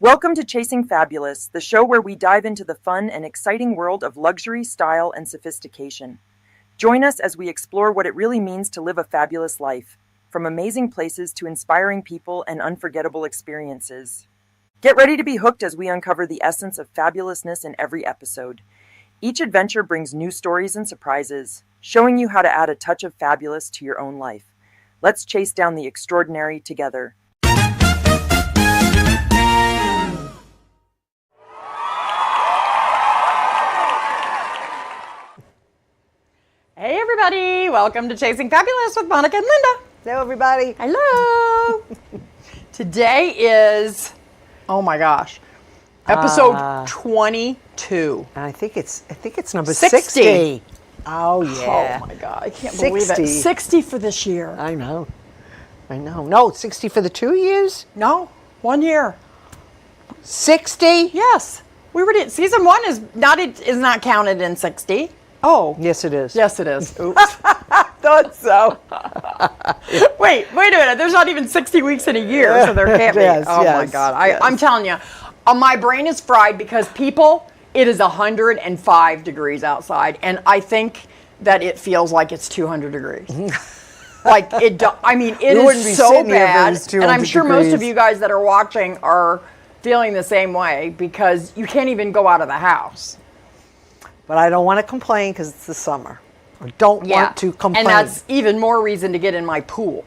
Welcome to Chasing Fabulous, the show where we dive into the fun and exciting world of luxury, style, and sophistication. Join us as we explore what it really means to live a fabulous life, from amazing places to inspiring people and unforgettable experiences. Get ready to be hooked as we uncover the essence of fabulousness in every episode. Each adventure brings new stories and surprises, showing you how to add a touch of fabulous to your own life. Let's chase down the extraordinary together. Hey everybody, welcome to Chasing Fabulous with Monica and Linda. Hello everybody. Hello. Today is, oh my gosh, episode 22. And I think it's number 60. Oh yeah. Oh my God, I can't believe it. 60 for this year. I know. No, 60 for the 2 years? No, 1 year. 60? Yes. We were season 1 is not counted in 60. Oh. Yes it is. Yes it is. Oops. Thought so. Wait a minute. There's not even 60 weeks in a year, so there can't be. Yes, oh my yes, God. yes. I'm telling you, my brain is fried because it is 105 degrees outside, and I think that it feels like it's 200 degrees. Like it wouldn't be is so sitting here if it bad, was and I'm 200 sure most of degrees. you guys that are watching are feeling the same way because you can't even go out of the house. But I don't want to complain because it's the summer. I don't want to complain. And that's even more reason to get in my pool.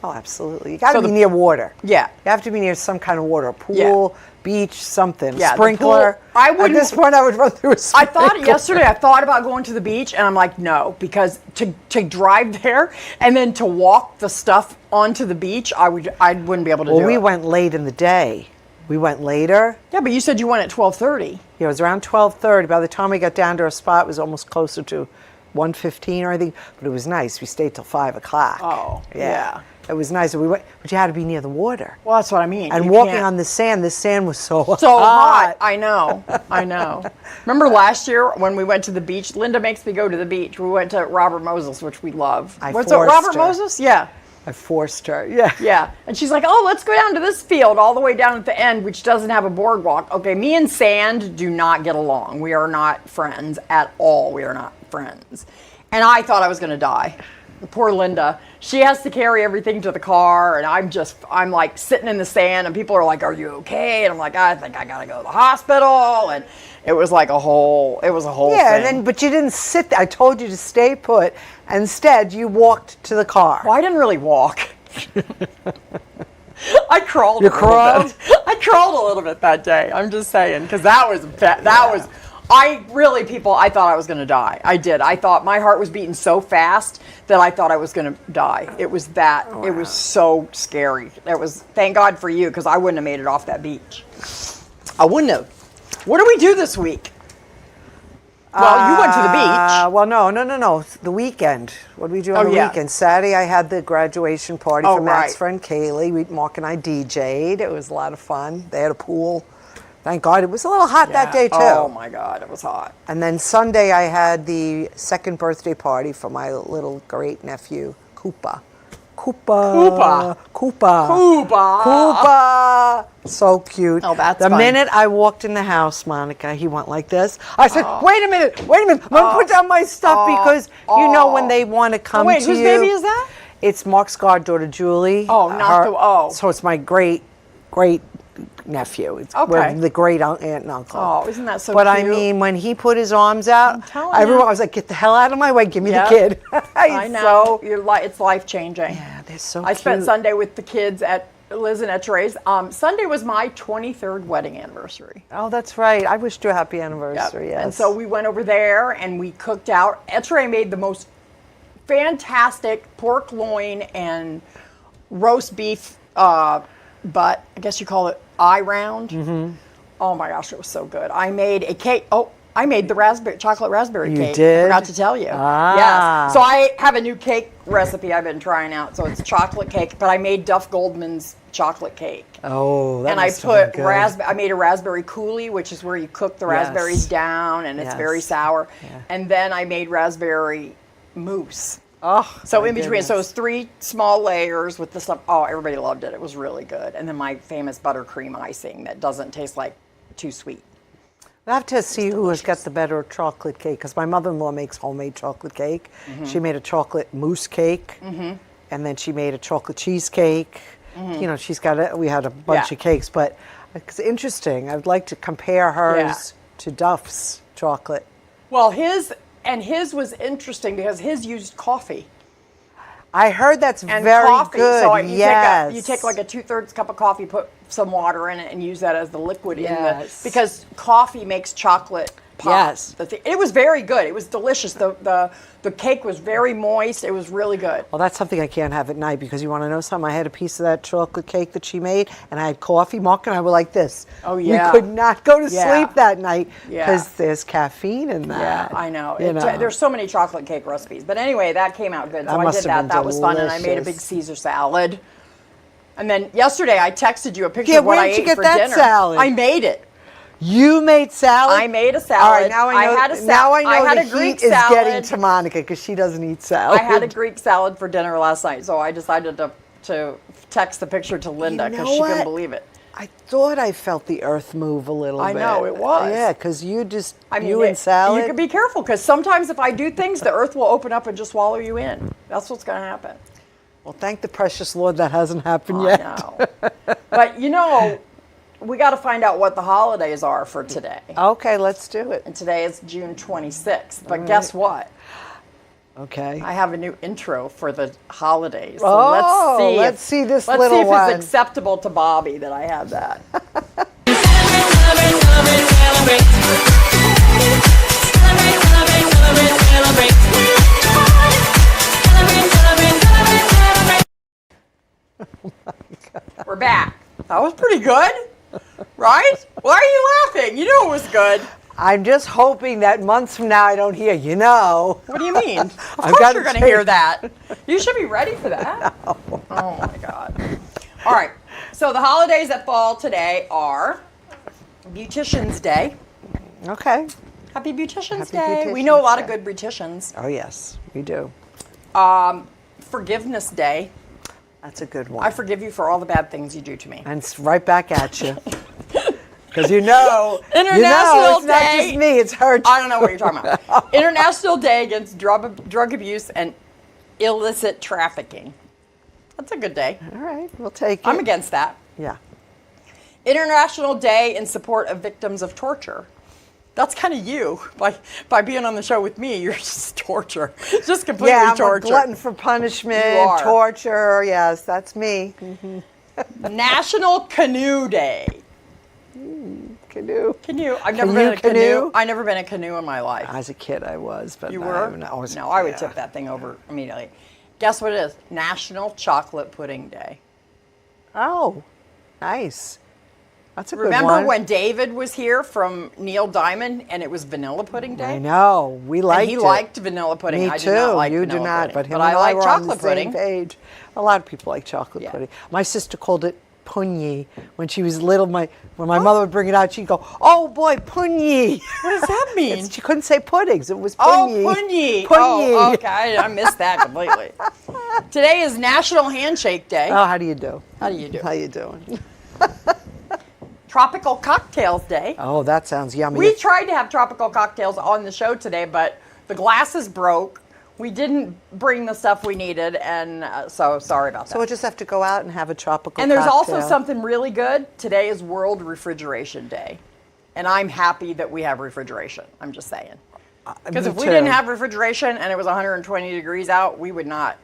Oh, absolutely. You got to be near water. Yeah. You have to be near some kind of water. A pool, beach, something. Yeah, the Sprinkler. pool, At this point, I would run through a sprinkler. I thought about going to the beach, and I'm like, no, because to drive there and then to walk the stuff onto the beach, I wouldn't be able to do it. Well, we went late in the day. We went later. Yeah, but you said you went at 12:30. Yeah, it was around 12:30. By the time we got down to our spot, it was almost closer to 1:15 or anything. But it was nice. We stayed till 5 o'clock. Oh, yeah. It was nice. We went, but you had to be near the water. Well, that's what I mean. And You walking can't- on the sand was so hot. I know. Remember last year when we went to the beach? Linda makes me go to the beach. We went to Robert Moses, which we love. What's it, forced Robert her. Moses? Yeah. I forced her. Yeah. Yeah. And she's like, oh, let's go down to this field all the way down at the end, which doesn't have a boardwalk. Okay, me and sand do not get along. We are not friends at all. We are not friends. And I thought I was going to die. Poor Linda. She has to carry everything to the car, and I'm like sitting in the sand, and people are like, are you okay? And I'm like, I think I got to go to the hospital. And it was like a whole thing. But you didn't sit there. I told you to stay put. Instead, you walked to the car. Well, I didn't really walk. I crawled. You crawled? I crawled a little bit that day. I'm just saying, because I thought I was going to die. I did. I thought my heart was beating so fast that I thought I was going to die. It was that. Wow. It was so scary. Thank God for you, because I wouldn't have made it off that beach. I wouldn't have. What do we do this week? Well, you went to the beach. Well, no. The weekend. What did we do on the weekend? Saturday, I had the graduation party for Matt's friend Kaylee. Mark and I DJ'd. It was a lot of fun. They had a pool. Thank God. It was a little hot that day, too. Oh, my God. It was hot. And then Sunday, I had the second birthday party for my little great nephew, Koopa. So cute. Oh, that's the fun. minute I walked in the house, Monica, he went like this. I said, wait a minute. I'm going to put down my stuff because you know when they want to come to you. Wait, whose baby is that? It's Mark's goddaughter, Julie. So it's my great nephew. We're the great aunt and uncle. Oh, isn't that so But cute? I mean, when he put his arms out, everyone was like, get the hell out of my way. Give me the kid. I know. It's life-changing. Yeah, they're so I cute. spent Sunday with the kids at Liz and Etchere's. Sunday was my 23rd wedding anniversary. Oh, that's right. I wished you a happy anniversary. Yep. Yes. And so we went over there and we cooked out. Etchere made the most fantastic pork loin and roast beef butt. I guess you call it eye round. Mm-hmm. Oh my gosh, it was so good. I made a cake. Oh, I made the chocolate raspberry cake. You did? I forgot to tell you. Yes. So I have a new cake recipe I've been trying out. So it's chocolate cake, but I made Duff Goldman's chocolate cake. Oh, that and I must have put been good. I made a raspberry coulis, which is where you cook the raspberries down, and it's very sour. Yeah. And then I made raspberry mousse. Oh, so my in between, goodness. so it was 3 small layers with the stuff. Oh, everybody loved it. It was really good. And then my famous buttercream icing that doesn't taste like too sweet. I have to see who has got the better chocolate cake, because my mother-in-law makes homemade chocolate cake. She made a chocolate mousse cake, and then she made a chocolate cheesecake. You know, we had a bunch of cakes, but it's interesting. I'd like to compare hers to Duff's chocolate. Well, his was interesting because his used coffee. I heard that's And very coffee. good. So yes. you take like a 2/3 cup of coffee, put some water in it, and use that as the liquid Yes. because coffee makes chocolate pop. Yes. It was very good. It was delicious. The cake was very moist. It was really good. Well, that's something I can't have at night, because you want to know something? I had a piece of that chocolate cake that she made, and I had coffee. Mark and I were like this. Oh, yeah. We could not go to Yeah. sleep that night because Yeah. there's caffeine in Yeah, that. I know. You know. There's so many chocolate cake recipes. But anyway, that came out good. So That I must did have that. been That was fun. And I made a big delicious. Caesar salad. And then yesterday I texted you a picture Yeah, of what I where'd you ate get for that dinner. salad? I made it. You made salad? I made a salad. All right, now I know, I had a now I know I had the a Greek heat is getting salad. to Monica, because she doesn't eat salad. I had a Greek salad for dinner last night, so I decided to text the picture to Linda because know she couldn't what? believe it. I thought I felt the earth move a little I bit. know, it was. Yeah, because you just, I mean, you and salad. You could be careful because sometimes if I do things, the earth will open up and just swallow you in. That's what's going to happen. Well, thank the precious Lord that hasn't happened I yet. know. But you know, we got to find out what the holidays are for today. Okay, let's do it. And today is June 26th. But guess what? Okay. I have a new intro for the holidays. So Oh, let's see this let's little see if one. it's acceptable to Bobby that I have that. We're back. That was pretty good, right? Why are you laughing? You knew it was good. I'm just hoping that months from now I don't hear, you know. What do you mean? Of I've course gotta you're going to take- hear that. You should be ready for that. Oh my God. All right. So the holidays that fall today are Beautician's Day. Okay. Happy Beautician's Happy Day. We know a lot Beautician's of good beauticians. Oh, yes, we do. Forgiveness Day. That's a good one. I forgive you for all the bad things you do to me. And it's right back at you. Because you know, International it's not Day. just me, it's her too. I don't know what you're talking about. International Day Against Drug Abuse and Illicit Trafficking. That's a good day. All right, we'll take it. I'm against that. Yeah. International Day in support of victims of torture. That's kind of you. By being on the show with me, you're just torture. It's just completely Yeah, I'm torture. a glutton for punishment, You are. torture. Yes, that's me. National Canoe Day. Canoe. Canoe. I've never Can been you in a canoe. canoe? I've never been in a canoe in my life. As a kid, I was, but You no, were? No, I would tip that thing over immediately. Guess what it is? National Chocolate Pudding Day. Oh, nice. That's a good Remember one. when David was here from Neil Diamond and it was Vanilla Pudding Day? I know. We liked And he it. liked vanilla pudding. Me I too. do not like you do vanilla not, pudding. but him I and I like were chocolate on the pudding. same page. A lot of people like chocolate Yeah. pudding. My sister called it punyi when she was little. When my mother would bring it out, she'd go, "Oh boy, punyi." What does that mean? She couldn't say puddings. It was Oh, punyi. punyi. Punyi. Oh, okay. I missed that completely. Today is National Handshake Day. Oh, how do you do? How do you do? How you doing? Tropical Cocktails Day. Oh, that sounds yummy. We tried to have tropical cocktails on the show today, but the glasses broke. We didn't bring the stuff we needed, and so sorry about that. So we'll just have to go out and have a tropical And there's also cocktail. something really good. Today is World Refrigeration Day. And I'm happy that we have refrigeration. I'm just saying. Because if we didn't have refrigeration and it was 120 degrees out, we would not,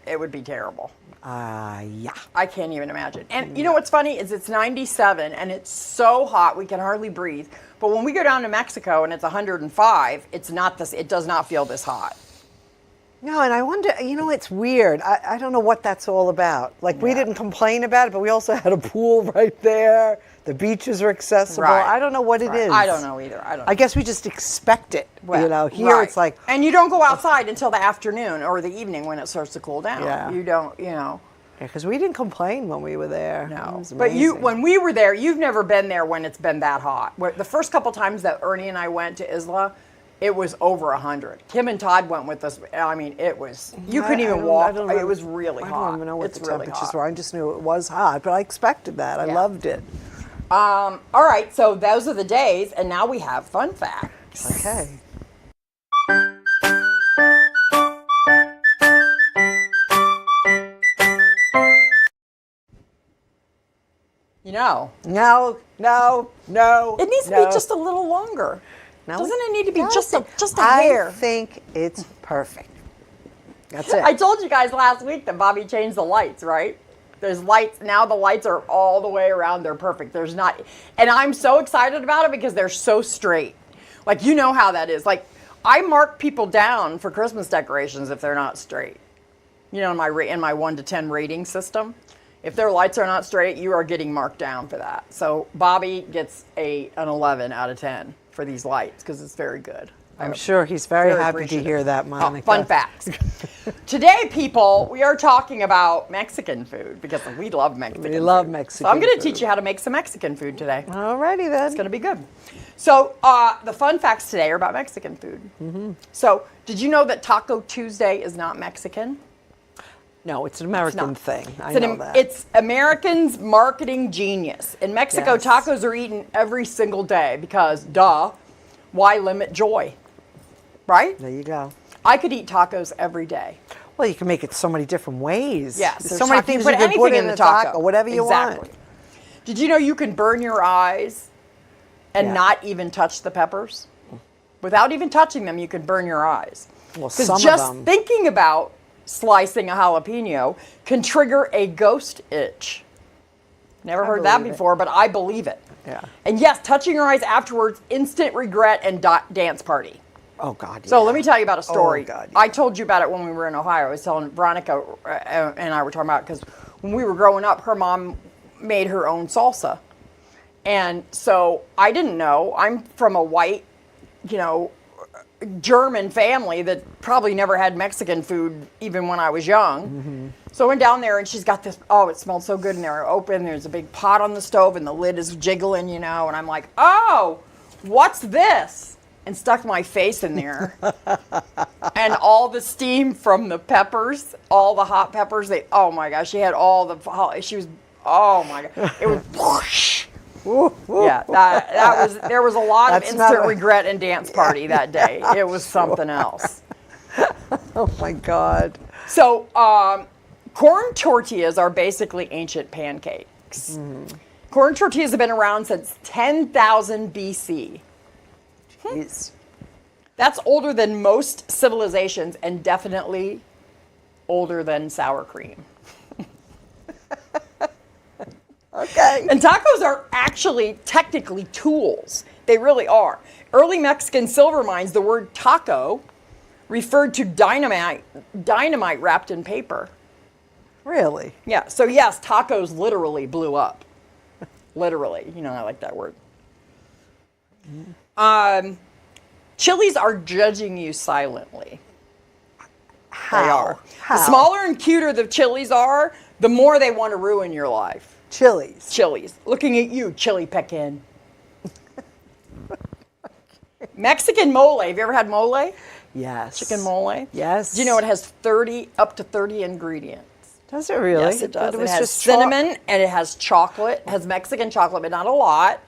it would be terrible. Yeah. I can't even imagine. And you know what's funny is it's 97 and it's so hot we can hardly breathe. But when we go down to Mexico and it's 105, it's not this, it does not feel this hot. No, and I wonder, it's weird. I don't know what that's all about. Like, we didn't complain about it, but we also had a pool right there. The beaches are accessible. Right. I don't know what it is. I don't know either. I don't know. I guess we just expect it. Here Right. it's like, and you don't go outside until the afternoon or the evening when it starts to cool down. Yeah. You don't, because we didn't complain when we were there. It No, was but amazing. when we were there, you've never been there when it's been that hot. The first couple times that Ernie and I went to Isla, it was over 100. Kim and Todd went with us. I mean, it was, you couldn't even walk. It was really hot. I don't even know what the really temperatures were. I just knew it was hot, but I expected that. I loved it. All right, so those are the days, and now we have fun facts. Okay. No. No. It needs to be just a little longer. No, doesn't it need to be just a hair? I think it's perfect. That's it. I told you guys last week that Bobby changed the lights, right? There's lights. Now the lights are all the way around. They're perfect. There's not. And I'm so excited about it because they're so straight. Like, you know how that is. Like, I mark people down for Christmas decorations if they're not straight. You know, in my 1 to 10 rating system. If their lights are not straight, you are getting marked down for that. So Bobby gets an 11 out of 10 for these lights because it's very good. I'm sure he's very happy to hear that, Monica. Fun facts. Today, people, we are talking about Mexican food because we love Mexican food. We love Mexican food. So I'm going to teach you how to make some Mexican food today. Alrighty then. It's going to be good. So the fun facts today are about Mexican food. Mm-hmm. So did you know that Taco Tuesday is not Mexican? No, it's an American thing. I know that. It's Americans' marketing genius. In Mexico, tacos are eaten every single day because, why limit joy? Right? There you go. I could eat tacos every day. Well, you can make it so many different ways. Yes. There's so many things you can put in the taco, whatever you want. Did you know you can burn your eyes and not even touch the peppers? Without even touching them, you can burn your eyes. Well, some of just them. thinking about slicing a jalapeno can trigger a ghost itch. Never heard that before, but I believe it. Yeah. And yes, touching your eyes afterwards, instant regret and dance party. Oh, God. So let me tell you about a story. Oh, God. I told you about it when we were in Ohio. I was telling Veronica and I were talking about it because when we were growing up, her mom made her own salsa. And so I didn't know. I'm from a white, German family that probably never had Mexican food even when I was young. Mm-hmm. So I went down there and she's got this, it smelled so good in there. Open, there's a big pot on the stove and the lid is jiggling, and I'm like, what's this? And stuck my face in there. And all the steam from the peppers, all the hot peppers, oh my gosh, she had all the, oh my God, it was whoosh. Yeah, there was a lot of instant regret and dance party that day. It was something else. Oh my God. So, corn tortillas are basically ancient pancakes. Mm. Corn tortillas have been around since 10,000 BC. Jeez. That's older than most civilizations and definitely older than sour cream. Okay. And tacos are actually technically tools. They really are. Early Mexican silver mines, the word taco referred to dynamite wrapped in paper. Really? Yeah. So yes, tacos literally blew up. Literally. I like that word. Chilies are judging you silently. How? They are. How? The smaller and cuter the chilies are, the more they want to ruin your life. Chilies. Looking at you, chili pecan. Mexican mole. Have you ever had mole? Yes. Chicken mole? Yes. Do you know it has up to 30 ingredients? Does it really? Yes, it does. It has cinnamon and it has chocolate. It has Mexican chocolate, but not a lot.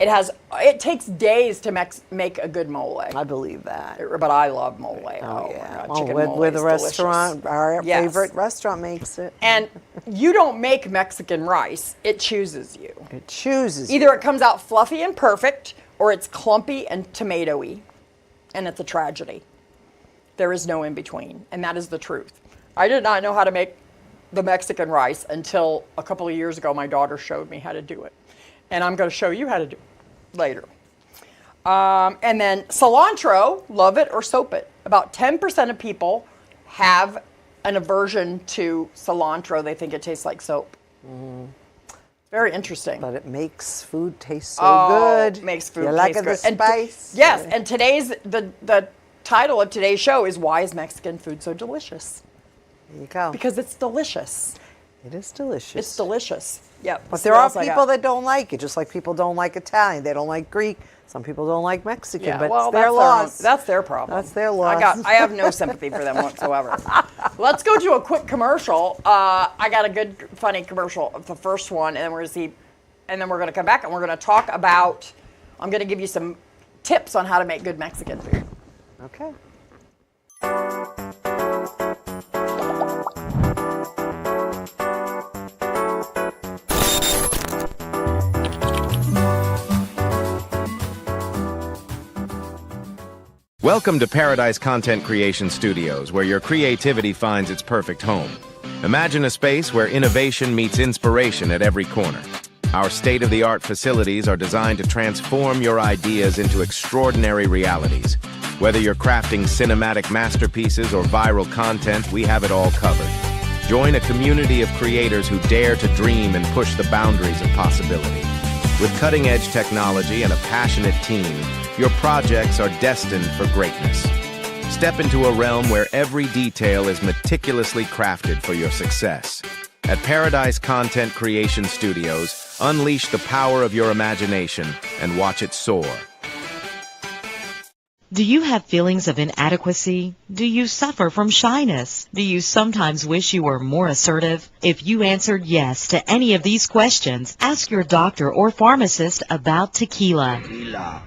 It takes days to make a good mole. I believe that. But I love mole. Oh yeah. Chicken mole with is a restaurant, delicious. our favorite restaurant makes it. And you don't make Mexican rice. It chooses you. It chooses Either it comes out fluffy and perfect, or it's clumpy and tomatoey. And it's a tragedy. There is no in between. And that is the truth. I did not know how to make the Mexican rice until a couple of years ago. My daughter showed me how to do it. And I'm going to show you how to do it later. And then cilantro, love it or soap it. About 10% of people have an aversion to cilantro. They think it tastes like soap. Mm. Very interesting. But it makes food taste so good. It makes food taste good. You like the spice? Yes, and the title of today's show is Why is Mexican Food So Delicious? There you go. Because it's delicious. It is delicious. It's delicious. Yep. But there are people that don't like it, just like people don't like Italian. They don't like Greek. Some people don't like Mexican, Yeah, but well, it's their loss. That's their problem. That's their loss. I have no sympathy for them whatsoever. Let's go to a quick commercial. I got a good, funny commercial, the first one, and then we're going to come back and we're going to talk about, I'm going to give you some tips on how to make good Mexican food. Okay. Welcome to Paradise Content Creation Studios, where your creativity finds its perfect home. Imagine a space where innovation meets inspiration at every corner. Our state-of-the-art facilities are designed to transform your ideas into extraordinary realities. Whether you're crafting cinematic masterpieces or viral content, we have it all covered. Join a community of creators who dare to dream and push the boundaries of possibility. With cutting-edge technology and a passionate team, your projects are destined for greatness. Step into a realm where every detail is meticulously crafted for your success. At Paradise Content Creation Studios, unleash the power of your imagination and watch it soar. Do you have feelings of inadequacy? Do you suffer from shyness? Do you sometimes wish you were more assertive? If you answered yes to any of these questions, ask your doctor or pharmacist about tequila.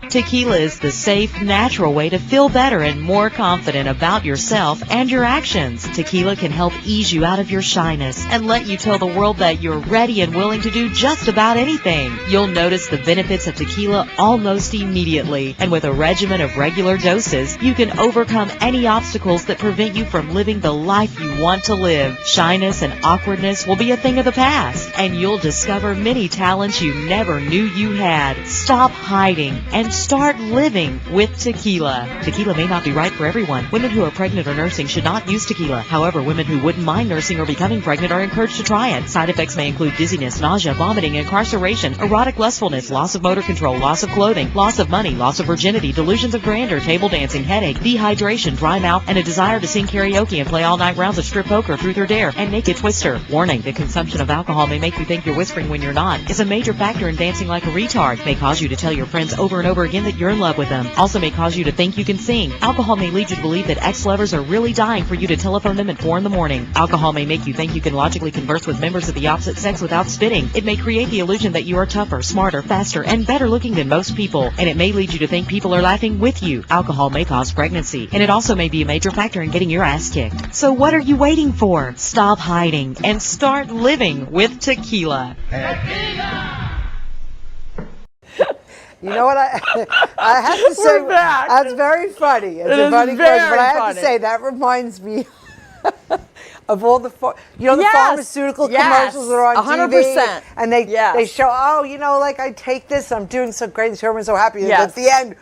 Tequila is the safe, natural way to feel better and more confident about yourself and your actions. Tequila can help ease you out of your shyness and let you tell the world that you're ready and willing to do just about anything. You'll notice the benefits of tequila almost immediately, and with a regimen of regular doses, you can overcome any obstacles that prevent you from living the life you want to live. Shyness and awkwardness will be a thing of the past, and you'll discover many talents you never knew you had. Stop hiding and start living with tequila. Tequila may not be right for everyone. Women who are pregnant or nursing should not use tequila. However, women who wouldn't mind nursing or becoming pregnant are encouraged to try it. Side effects may include dizziness, nausea, vomiting, incarceration, erotic lustfulness, loss of motor control, loss of clothing, loss of money, loss of virginity, delusions of grandeur, table dancing, headache, dehydration, dry mouth, and a desire to sing karaoke and play all-night rounds of strip poker, truth or dare, and naked twister. Warning, the consumption of alcohol may make you think you're whispering when you're not. Is a major factor in dancing like a retard. May cause you to tell your friends over and over again that you're in love with them. Also may cause you to think you can sing. Alcohol may lead you to believe that ex-lovers are really dying for you to telephone them at 4 in the morning. Alcohol may make you think you can logically converse with members of the opposite sex without spitting. It may create the illusion that you are tougher, smarter, faster, and better looking than most people. And it may lead you to think people are laughing with you. Alcohol may cause pregnancy, and it also may be a major factor in getting your ass kicked. So what are you waiting for? Stop hiding and start living with tequila. You know what I have to say? We're back. That's very funny. It's a funny question, but I have to say that reminds me of all the the pharmaceutical commercials that are on 100%. TV, and they show, like I take this, I'm doing so great, everyone's so happy. Yes. At the end,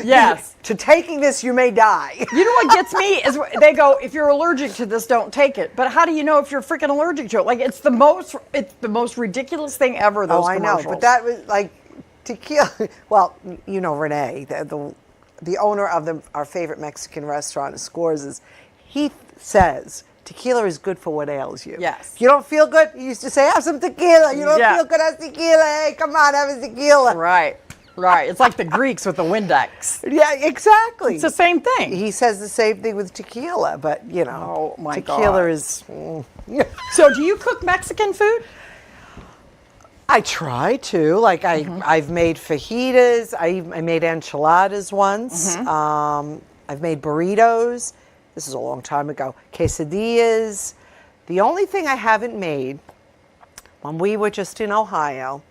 yes, to taking this you may die. You know what gets me is they go, if you're allergic to this, don't take it. But how do you know if you're freaking allergic to it? Like it's the most ridiculous thing ever. Those commercials. I know, but that was like tequila. Well, Renee, the owner of our favorite Mexican restaurant, Scores, he says tequila is good for what ails you. Yes. If you don't feel good, he used to say, have some tequila. You don't feel good, have tequila. Hey, come on, have a tequila. Right. It's like the Greeks with the Windex. Yeah, exactly. It's the same thing. He says the same thing with tequila, but oh my tequila God. is. So, do you cook Mexican food? I try to. Like I've made fajitas. I made enchiladas once. I've made burritos. This is a long time ago. Quesadillas. The only thing I haven't made, when we were just in Ohio,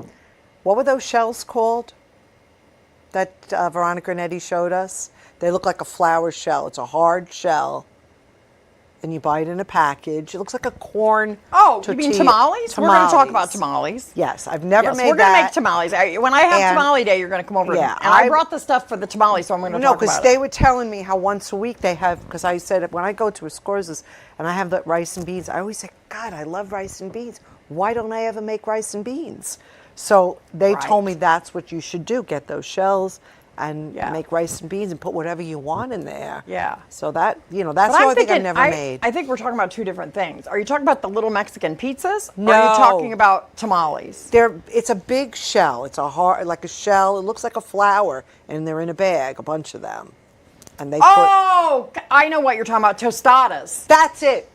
what were those shells called that Veronica Netti showed us? They look like a flower shell. It's a hard shell. And you buy it in a package. It looks like a corn tortilla. You mean Tamales. tamales? We're going to talk about tamales. Yes, I've never made that. We're going to make tamales. When I have tamale day, you're going to come over. Yeah, and I brought the stuff for the tamales, so I'm going to talk about it. No, because they were telling me how once a week they have, because I said when I go to a Scores and I have the rice and beans, I always say, God, I love rice and beans. Why don't I ever make rice and beans? So they told me that's what you should do. Get those shells and make rice and beans and put whatever you want in there. Yeah. So that, that's the only thing I've never made. I think we're talking about two different things. Are you talking about the little Mexican pizzas? No. Or are you talking about tamales? It's a big shell. It's like a shell. It looks like a flower, and they're in a bag, a bunch of them. And they I know what you're talking about, tostadas. That's it.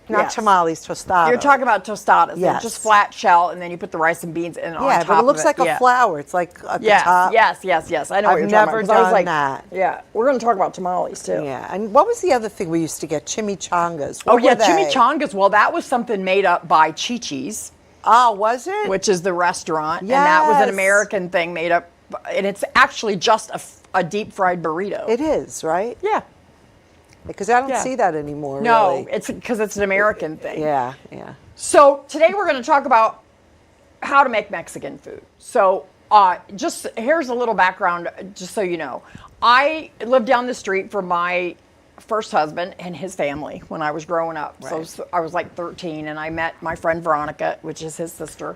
Not tamales, tostadas. You're talking about tostadas. Yes. They're just flat shell, and then you put the rice and beans on top of it. Yeah, but it looks like a flower. It's like at the top. Yes. I know what you're talking about. I've never done that. Yeah, we're going to talk about tamales, too. Yeah, and what was the other thing we used to get? Chimichangas. Chimichangas. Well, that was something made up by Chi-Chi's. Oh, was it? Which is the restaurant. Yes. And that was an American thing made up, and it's actually just a deep-fried burrito. It is, right? Yeah. Because I don't see that anymore, No, really. it's because it's an American thing. Yeah. So today we're going to talk about how to make Mexican food. So just here's a little background, just so you know. I lived down the street from my first husband and his family when I was growing up. Right. So I was like 13, and I met my friend Veronica, which is his sister.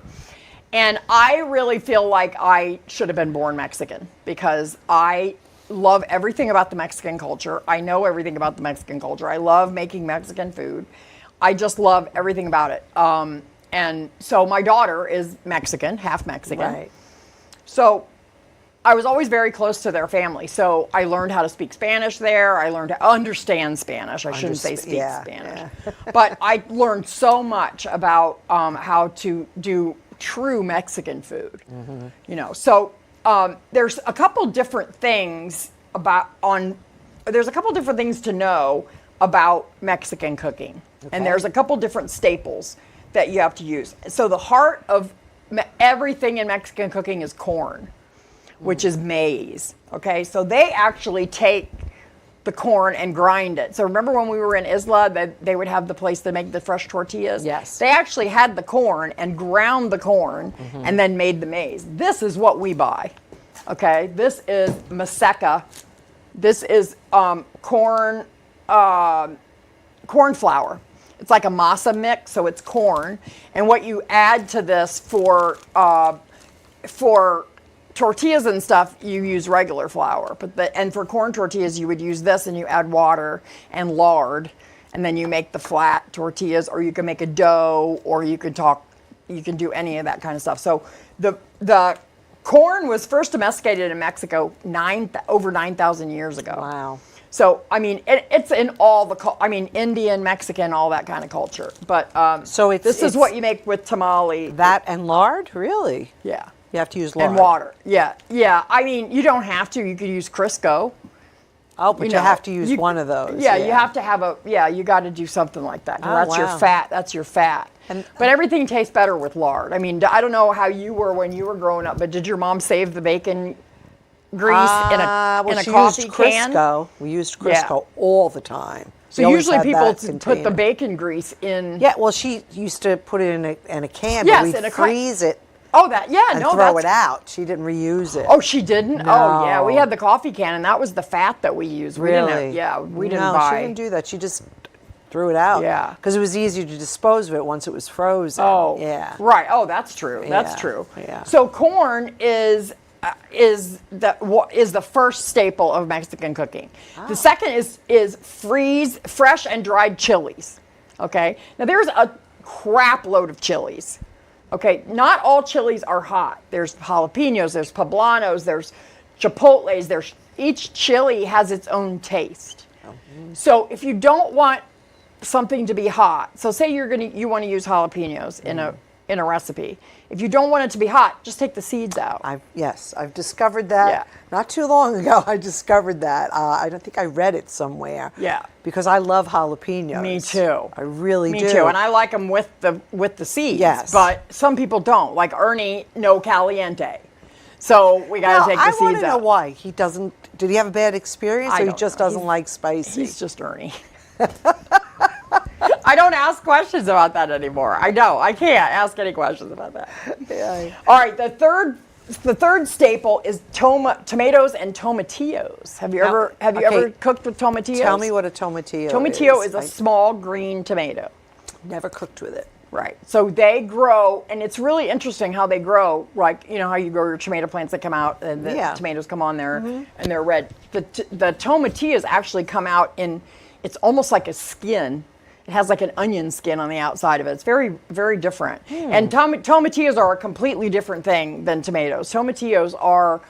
And I really feel like I should have been born Mexican because I love everything about the Mexican culture. I know everything about the Mexican culture. I love making Mexican food. I just love everything about it. And so my daughter is Mexican, half Mexican. Right. So I was always very close to their family. So I learned how to speak Spanish there. I learned to understand Spanish. I shouldn't say speak Spanish. Yeah. But I learned so much about how to do true Mexican food. Mm-hmm. So there's a couple different things there's a couple different things to know about Mexican cooking. Okay. And there's a couple different staples that you have to use. So the heart of everything in Mexican cooking is corn, which is maize. Okay, so they actually take the corn and grind it. So remember when we were in Isla, they would have the place to make the fresh tortillas? Yes. They actually had the corn and ground the corn and then made the maize. This is what we buy. Okay, this is maseca. This is corn flour. It's like a masa mix, so it's corn. And what you add to this for tortillas and stuff, you use regular flour. And for corn tortillas, you would use this, and you add water and lard, and then you make the flat tortillas, or you can make a dough, or you can do any of that kind of stuff. So the corn was first domesticated in Mexico over 9,000 years ago. Wow. So, I mean, it's in all Indian, Mexican, all that kind of culture. But this is what you make with tamale. That and lard? Really? Yeah. You have to use lard. And water. Yeah. I mean, you don't have to. You could use Crisco. Oh, but you have to use one of those. Yeah, you have to have you got to do something like that. That's your fat. That's your fat. But everything tastes better with lard. I mean, I don't know how you were when you were growing up, but did your mom save the bacon grease in a coffee can? Crisco. We used Crisco all the time. So usually people put the bacon grease in. Yeah, well, she used to put it in a can, but we'd freeze it. Oh, throw it out. She didn't reuse it. Oh, she didn't? No. Oh, yeah. We had the coffee can, and that was the fat that we used. Really? We didn't buy. No, she didn't do that. She just threw it out. Yeah. Because it was easier to dispose of it once it was frozen. Oh, yeah. Right. Oh, that's true. That's true. Yeah. So corn is the first staple of Mexican cooking. Oh. The second is fresh and dried chilies. Okay. Now there's a crap load of chilies. Okay, not all chilies are hot. There's jalapenos, there's poblanos, there's chipotles. Each chili has its own taste. So if you don't want something to be hot, so say you want to use jalapenos in a recipe. If you don't want it to be hot, just take the seeds out. I've discovered that. Yeah. Not too long ago, I discovered that. I don't think I read it somewhere. Yeah. Because I love jalapenos. Me too. I really do. Me too. And I like them with the seeds. Yes. But some people don't. Like Ernie, no caliente. So we got to take the seeds out. I want to know why. He doesn't. Did he have a bad experience, or he just doesn't like spicy? He's just Ernie. I don't ask questions about that anymore. I know. I can't ask any questions about that. Yeah. All right. The third staple is tomatoes and tomatillos. Have you ever cooked with tomatillos? Tell me what a tomatillo is. Tomatillo is a small green tomato. Never cooked with it. Right. So they grow, and it's really interesting how they grow. Like, you know how you grow your tomato plants that come out, and the tomatoes come on there, and they're red. The tomatillas actually come out in, it's almost like a skin. It has like an onion skin on the outside of it. It's very, very different. And tomatillas are a completely different thing than tomatoes. Tomatillos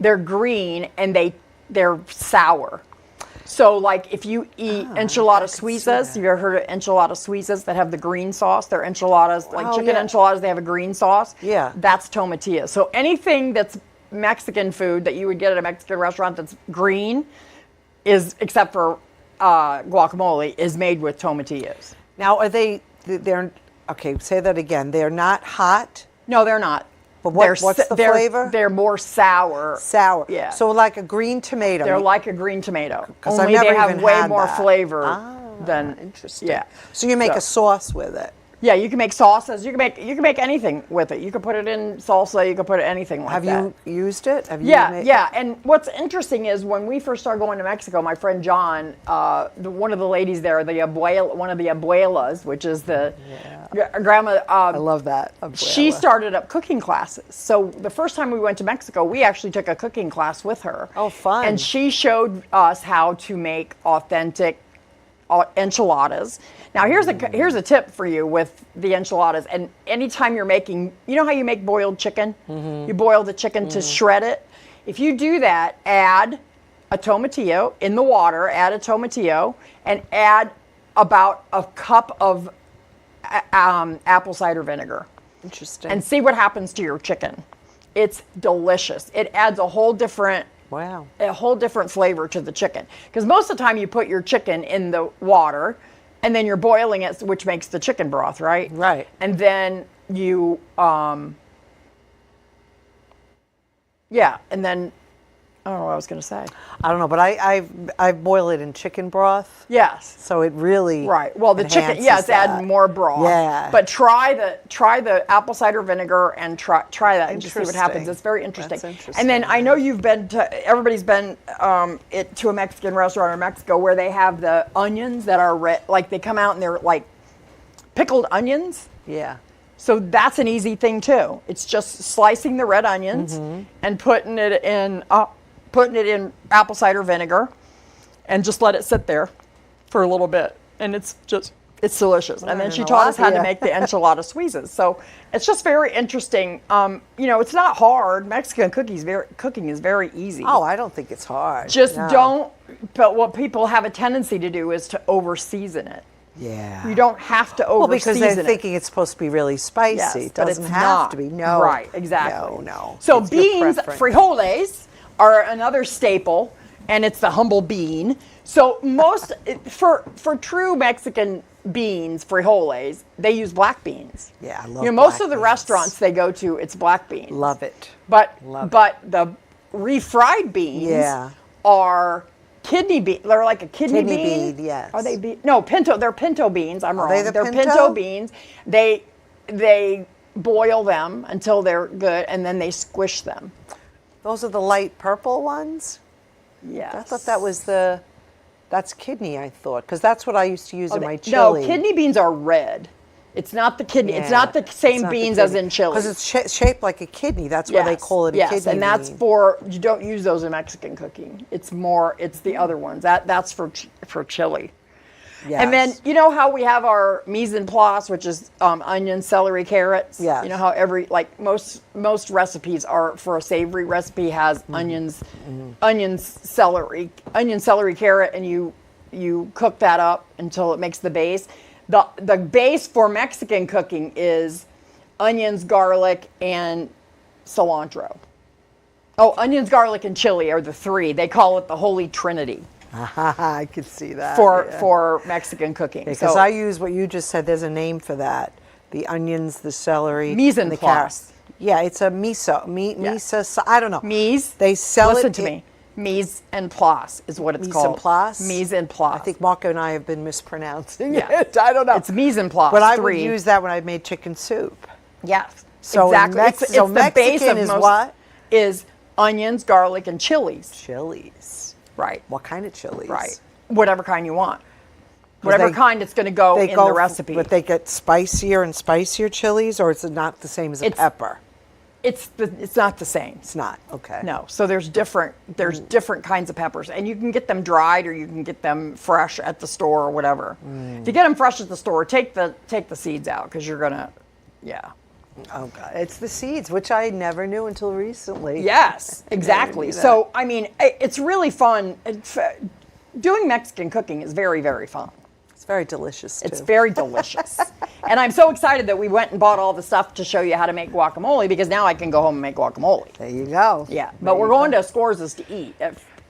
they're green, and they're sour. So, like, if you eat enchilada suizas, have you ever heard of enchilada suizas that have the green sauce? They're enchiladas, like chicken enchiladas, they have a green sauce. Yeah. That's tomatilla. So anything that's Mexican food that you would get at a Mexican restaurant that's green except for guacamole, is made with tomatillas. Now, they're, okay, say that again. They're not hot? No, they're not. But what's the flavor? They're more sour. Sour. Yeah. So like a green tomato. They're like a green tomato. Only they have way more flavor than. Interesting. Yeah. So you make a sauce with it. Yeah, you can make sauces. You can make anything with it. You can put it in salsa. You can put anything like that. Have you used it? Yeah. And what's interesting is when we first started going to Mexico, my friend John, one of the ladies there, one of the abuelas, which is the grandma. I love that. Abuela. She started up cooking classes. So the first time we went to Mexico, we actually took a cooking class with her. Oh, fun! And she showed us how to make authentic enchiladas. Now here's a tip for you with the enchiladas. And anytime you're making, you know how you make boiled chicken? You boil the chicken to shred it. If you do that, add a tomatillo in the water, add a tomatillo, and add about a cup of apple cider vinegar. Interesting. And see what happens to your chicken. It's delicious. It adds a whole different flavor to the chicken. Because most of the time you put your chicken in the water and then you're boiling it, which makes the chicken broth, right? Right. And then you, and then, I don't know what I was going to say. I don't know, but I boil it in chicken broth. Yes. So it really Well, the chicken, it's adding more broth. Yeah. But try the apple cider vinegar and try that and just see what happens. It's very interesting. That's interesting. And then I know everybody's been to a Mexican restaurant in Mexico where they have the onions that are red, like they come out and they're like pickled onions. Yeah. So that's an easy thing too. It's just slicing the red onions and putting it in apple cider vinegar and just let it sit there for a little bit. And it's delicious. And then she taught us how to make the enchilada suizas. So it's just very interesting. It's not hard. Mexican cooking is very easy. Oh, I don't think it's hard. But what people have a tendency to do is to over season it. Yeah. You don't have to over because they're thinking it's supposed to be really spicy. Yes, it but doesn't it's have not. to be. No. Right, exactly. No. So It's your beans, preference. frijoles, are another staple, and it's the humble bean. So most, for true Mexican beans, frijoles, they use black beans. Yeah, I love most black of the beans. restaurants they go to, it's black beans. Love it. But the refried beans are kidney beans. They're like a kidney bean. Yes. Are they No, pinto. They're pinto beans. I'm wrong. They're pinto beans. They boil them until they're good, and then they squish them. Those are the light purple ones? Yes. I thought that's kidney, I thought, because that's what I used to use in my chili. No, kidney beans are red. It's not the kidney. It's not the same beans as in chili. Because it's shaped like a kidney. That's why they call it a kidney. Yes, and that's you don't use those in Mexican cooking. It's the other ones. That's for chili. Yes. And then you know how we have our mise en place, which is onion, celery, carrots. Yes. You know how most recipes are for a savory recipe has onions, celery, carrot, and you cook that up until it makes the base. The base for Mexican cooking is onions, garlic, and cilantro. Oh, onions, garlic, and chili are the three. They call it the Holy Trinity. I could see that. For Mexican cooking. Because I use what you just said. There's a name for that. The onions, the celery, mise en the place. carrots. Yeah, it's a miso. Miso. I don't know. Mise. They sell Listen to me. Mise en place is what it's called. Mise en place? Mise en place. I think Marco and I have been mispronouncing Yeah. it. I don't know. It's mise en place. But I would use that when I made chicken soup. Yes. So exactly. It's the Mexican base of is most, what? Is onions, garlic, and chilies. Chilies. Right. What kind of chilies? Right. Whatever kind you want. whatever kind it's going to go in the recipe. But they get spicier and spicier chilies, or is it not the same as a pepper? It's not the same. It's not, okay. No, so there's different kinds of peppers, and you can get them dried or you can get them fresh at the store or whatever. If you get them fresh at the store, take the seeds out because you're gonna, Oh God, it's the seeds, which I never knew until recently. Yes, exactly. So I mean, it's really fun. Doing Mexican cooking is very, very fun. It's very delicious too. It's very delicious. And I'm so excited that we went and bought all the stuff to show you how to make guacamole, because now I can go home and make guacamole. There you go. Yeah, but we're going to Scorz's to eat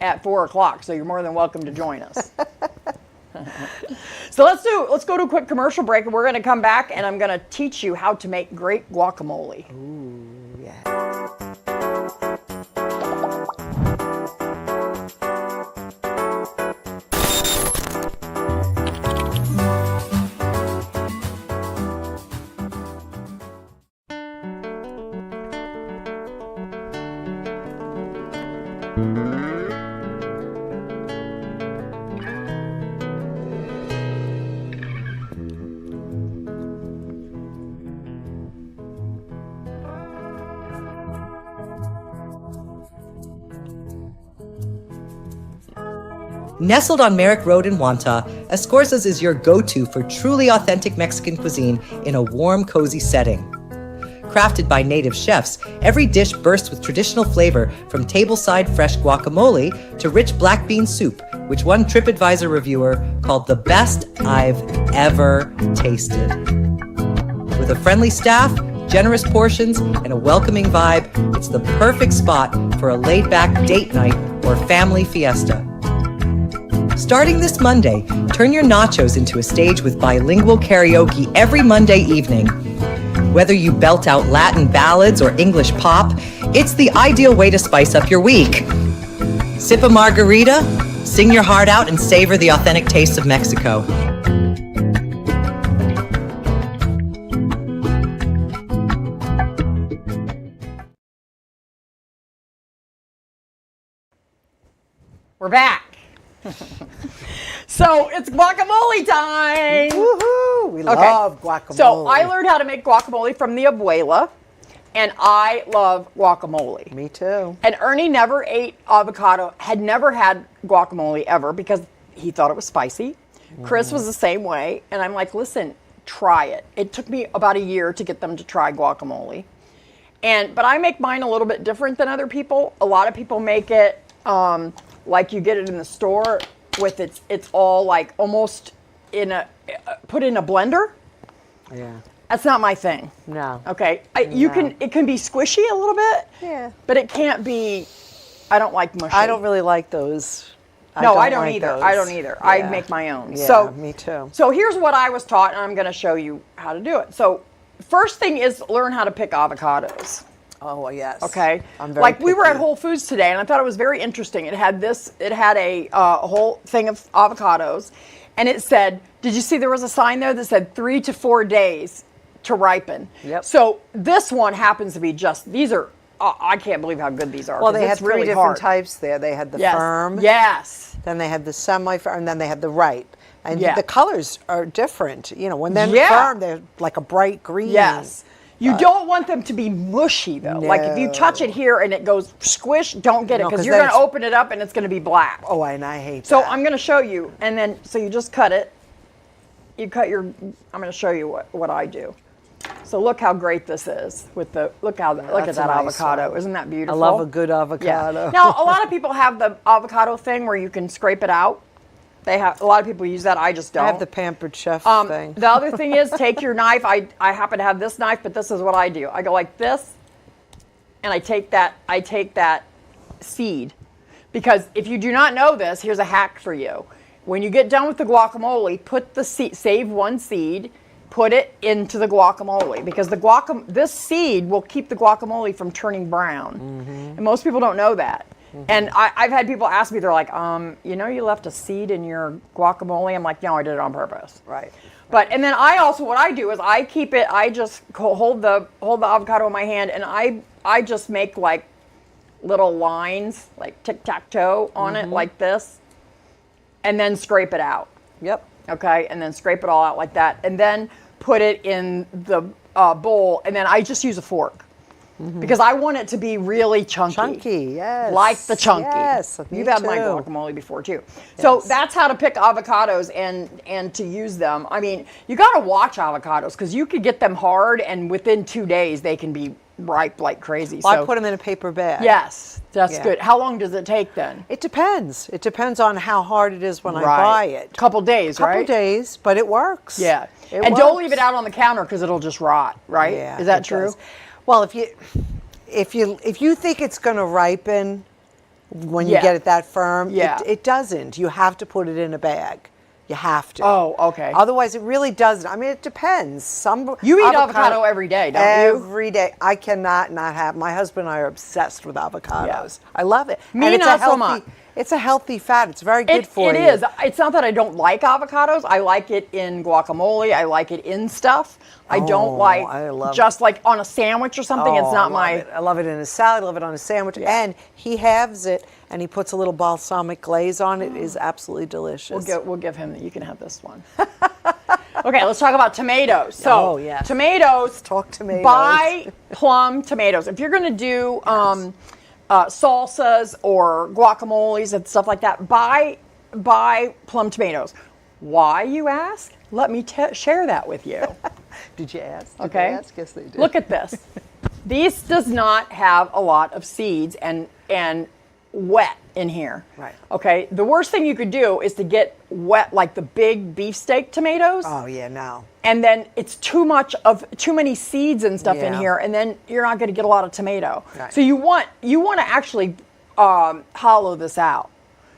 at 4 o'clock, so you're more than welcome to join us. So let's go to a quick commercial break, and we're going to come back, and I'm going to teach you how to make great guacamole. Ooh, yeah. Nestled on Merrick Road in Wantagh, Escorza's is your go-to for truly authentic Mexican cuisine in a warm, cozy setting. Crafted by native chefs, every dish bursts with traditional flavor, from tableside fresh guacamole to rich black bean soup, which one TripAdvisor reviewer called the best I've ever tasted. With a friendly staff, generous portions, and a welcoming vibe, it's the perfect spot for a laid-back date night or family fiesta. Starting this Monday, turn your nachos into a stage with bilingual karaoke every Monday evening. Whether you belt out Latin ballads or English pop, it's the ideal way to spice up your week. Sip a margarita, sing your heart out, and savor the authentic taste of Mexico. We're back. So it's guacamole time. Woohoo! We love guacamole. So I learned how to make guacamole from the abuela, and I love guacamole. Me too. And Ernie never ate avocado, had never had guacamole ever because he thought it was spicy. Chris was the same way, and I'm like, listen, try it. It took me about a year to get them to try guacamole. But I make mine a little bit different than other people. A lot of people make it like you get it in the store with it's all like almost put in a blender. Yeah. That's not my thing. No. Okay. It can be squishy a little bit. Yeah. But it can't be. I don't like mushy. I don't really like those. I don't either. I don't either. Yeah. I make my own. Yeah, so me too. So here's what I was taught, and I'm going to show you how to do it. So first thing is learn how to pick avocados. Oh, well, yes. Okay. I'm very like we were picky. at Whole Foods today, and I thought it was very interesting. It had a whole thing of avocados, and it said, did you see there was a sign there that said 3 to 4 days to ripen? Yep. So this one happens to be these are, I can't believe how good these are. Well, they had three really different hard. types there. They had the firm. Yes. Then they had the semi-firm, and then they had the ripe. And Yeah. the colors are different. You know, when they're firm, they're like a bright green. Yes. You don't want them to be mushy, though. Like if you touch it here and it goes squish, don't get it, because you're going to open it up and it's going to be black. Oh, and I hate So that. I'm going to show you, and then, so you just cut it. I'm going to show you what I do. So look how great this is look at that nice avocado. one. Isn't that I beautiful? love a good avocado. Yeah. Now, a lot of people have the avocado thing where you can scrape it out. A lot of people use that. I just don't. I have the Pampered Chef thing. The other thing is take your knife. I happen to have this knife, but this is what I do. I go like this, and I take that seed. Because if you do not know this, here's a hack for you. When you get done with the guacamole, put the save one seed, put it into the guacamole, because this seed will keep the guacamole from turning brown. And most people don't know that. And I've had people ask me, they're like, you left a seed in your guacamole. I'm like, no, I did it on purpose. Right. And then what I do is I keep it, I just hold the avocado in my hand, and I just make like little lines, like tic-tac-toe on it like this, and then scrape it out. Yep. okay, and then scrape it all out like that, and then put it in the bowl, and then I just use a fork. Because I want it to be really chunky. Chunky, yes. Like the chunky. Yes, You've had my guacamole before too. So that's how to pick avocados and to use them. I mean, you got to watch avocados because you could get them hard and within 2 days they can be ripe like crazy. Well, so I put them in a paper bag. Yes, that's good. How long does it take then? It depends. It depends on how hard it is when I buy it. Couple days, right? Couple days, but it works. Yeah. It and works. Don't leave it out on the counter because it'll just rot, right? Yeah, is that true? Does. Well, if you think it's going to ripen when you get it that firm, it doesn't. You have to put it in a bag. You have to. Oh, okay. Otherwise, it really doesn't. I mean, it depends. You eat avocado every day, don't you? Every day. I cannot not have. My husband and I are obsessed with avocados. Yeah. I love it. Me not so much. It's a healthy fat. It's very good for you. It is. It's not that I don't like avocados. I like it in guacamole. I like it in stuff. I don't like just like on a sandwich or something. It's not my. I love it in a salad. I love it on a sandwich. Yeah. And he halves it and he puts a little balsamic glaze on it. It is absolutely delicious. We'll give him. You can have this one. Okay, let's talk about tomatoes. So, tomatoes. Talk tomatoes. Buy plum tomatoes. If you're going to do salsas or guacamoles and stuff like that, buy plum tomatoes. Why, you ask? Let me share that with you. Did you ask? Okay. Did they ask? Yes, they did. Look at this. These does not have a lot of seeds and wet in here. Right. Okay. The worst thing you could do is to get wet like the big beefsteak tomatoes. Oh yeah, no. And then it's too many seeds and stuff in here, and then you're not going to get a lot of tomato. Right. So you want to actually hollow this out.